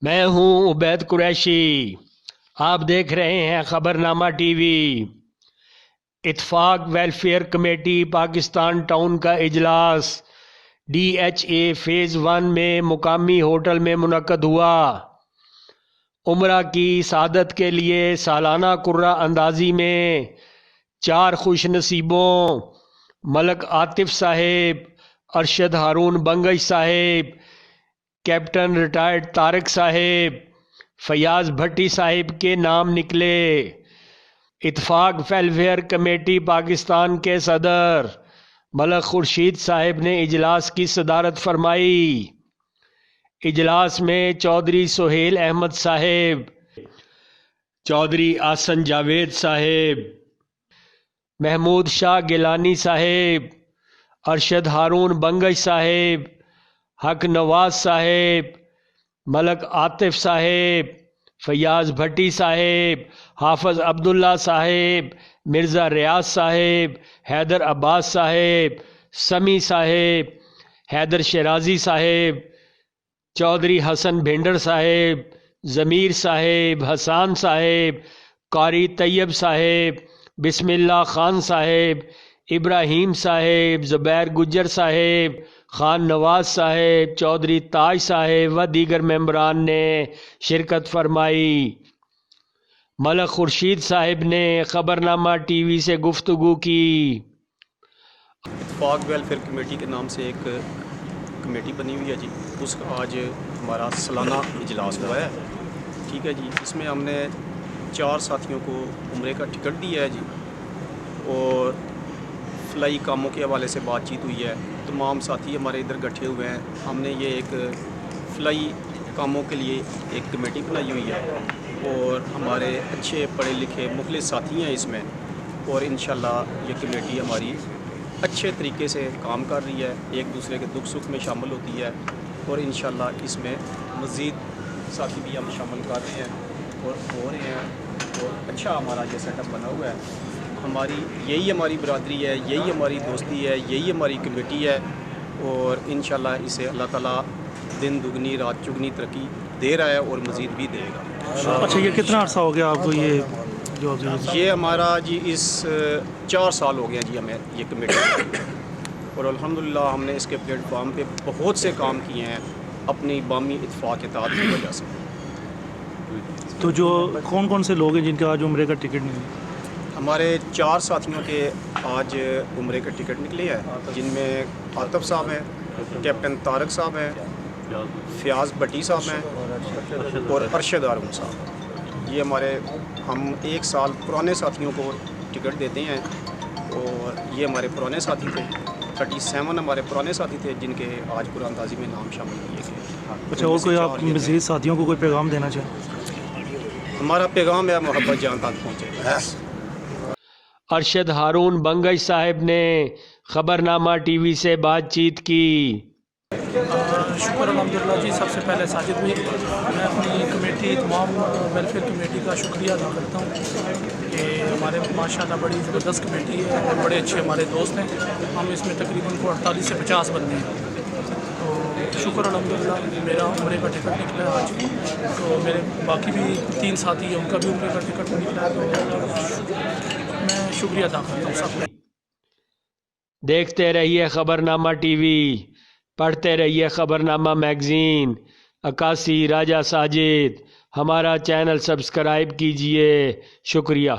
میں ہوں عبید قریشی، آپ دیکھ رہے ہیں خبرنامہ ٹی وی۔ اتفاق ویلفیئر کمیٹی پاکستان ٹاؤن کا اجلاس DHA فیز 1 میں مقامی ہوٹل میں منعقد ہوا۔ عمرہ کی سعادت کے لیے سالانہ قرعہ اندازی میں 4 خوش نصیبوں ملک عاطف صاحب، ارشد ہارون بنگش صاحب، کیپٹن ریٹائرڈ طارق صاحب، فیاض بھٹی صاحب کے نام نکلے۔ اتفاق ویلفیئر کمیٹی پاکستان کے صدر ملک خورشید صاحب نے اجلاس کی صدارت فرمائی۔ اجلاس میں چودھری سہیل احمد صاحب، چودھری آسن جاوید صاحب، محمود شاہ گیلانی صاحب، ارشد ہارون بنگش صاحب، حق نواز صاحب، ملک عاطف صاحب، فیاض بھٹی صاحب، حافظ عبداللہ صاحب، مرزا ریاض صاحب، حیدر عباس صاحب، سمی صاحب، حیدر شیرازی صاحب، چودھری حسن بھنڈر صاحب، ضمیر صاحب، حسان صاحب، قاری طیب صاحب، بسم اللہ خان صاحب، ابراہیم صاحب، زبیر گجر صاحب، خان نواز صاحب، چودھری تاج صاحب و دیگر ممبران نے شرکت فرمائی۔ ملک خورشید صاحب نے خبرنامہ ٹی وی سے گفتگو کی۔ اتفاق ویلفیئر کمیٹی کے نام سے ایک کمیٹی بنی ہوئی ہے جی، اس کا آج ہمارا سالانہ اجلاس ہوا ہے، ٹھیک ہے جی۔ اس میں ہم نے 4 ساتھیوں کو عمرے کا ٹکٹ دیا ہے جی، اور فلائی کاموں کے حوالے سے بات چیت ہوئی ہے۔ تمام ساتھی ہمارے ادھر گٹھے ہوئے ہیں، ہم نے یہ ایک فلائی کاموں کے لیے ایک کمیٹی بنائی ہوئی ہے، اور ہمارے اچھے پڑھے لکھے مخلص ساتھی ہیں اس میں، اور انشاءاللہ یہ کمیٹی ہماری اچھے طریقے سے کام کر رہی ہے، ایک دوسرے کے دکھ سکھ میں شامل ہوتی ہے، اور انشاءاللہ اس میں مزید ساتھی بھی ہم شامل کر رہے ہیں اور ہو رہے ہیں، اور اچھا ہمارا یہ سیٹ اپ بنا ہوا ہے۔ یہی ہماری برادری ہے، یہی ہماری دوستی ہے، یہی ہماری کمیٹی ہے، اور انشاءاللہ اسے اللہ تعالیٰ دن دگنی رات چگنی ترقی دے رہا ہے اور مزید بھی دے گا۔ اچھا، یہ کتنا عرصہ ہو گیا آپ کو یہ ہمارا جی 4 سال ہو گیا جی ہمیں یہ کمیٹی، اور الحمدللہ ہم نے اس کے پلیٹ فارم پہ بہت سے کام کیے ہیں اپنی بامی اتفاق اتحاد کی وجہ سے۔ تو جو کون سے لوگ ہیں جن کا آج عمرے کا ٹکٹ نہیں ہے؟ ہمارے 4 ساتھیوں کے آج عمرے کے ٹکٹ نکلے ہیں، جن میں عاطف صاحب ہیں، کیپٹن طارق صاحب ہیں، فیاض بھٹی صاحب ہیں، اور ارشد ہارون صاحب۔ یہ ہم 1 سال پرانے ساتھیوں کو ٹکٹ دیتے ہیں، اور یہ ہمارے پرانے ساتھی تھے۔ 37 ہمارے پرانے ساتھی تھے جن کے آج قرعہ اندازی میں نام شامل کیے گئے۔ اچھا، اور کوئی آپ مزید ساتھیوں کو کوئی پیغام دینا چاہیں؟ ہمارا پیغام ہے محبت جان تک پہنچے۔ ارشد ہارون بنگش صاحب نے خبرنامہ ٹی وی سے بات چیت کی۔ شکر الحمدللہ جی۔ سب سے پہلے ساجد بھائی، میں اپنی کمیٹی تمام ویلفیئر کمیٹی کا شکریہ ادا کرتا ہوں کہ ہمارے ماشاءاللہ بڑی زبردست کمیٹی ہے اور بڑے اچھے ہمارے دوست ہیں۔ ہم اس میں تقریباً 48 سے 50 بندے ہیں، تو شکر الحمدللہ میرا عمرے کا ٹکٹ نکلا ہے آج، تو میرے باقی بھی 3 ساتھی ہیں ان کا بھی عمرے کا ٹکٹ نکلا ہے، تو میں شکریہ ادا کرتا ہوں سب کا۔ دیکھتے رہیے خبرنامہ ٹی وی، پڑھتے رہیے خبرنامہ میگزین۔ عکاسی راجہ ساجد، ہمارا چینل سبسکرائب کیجئے۔ شکریہ۔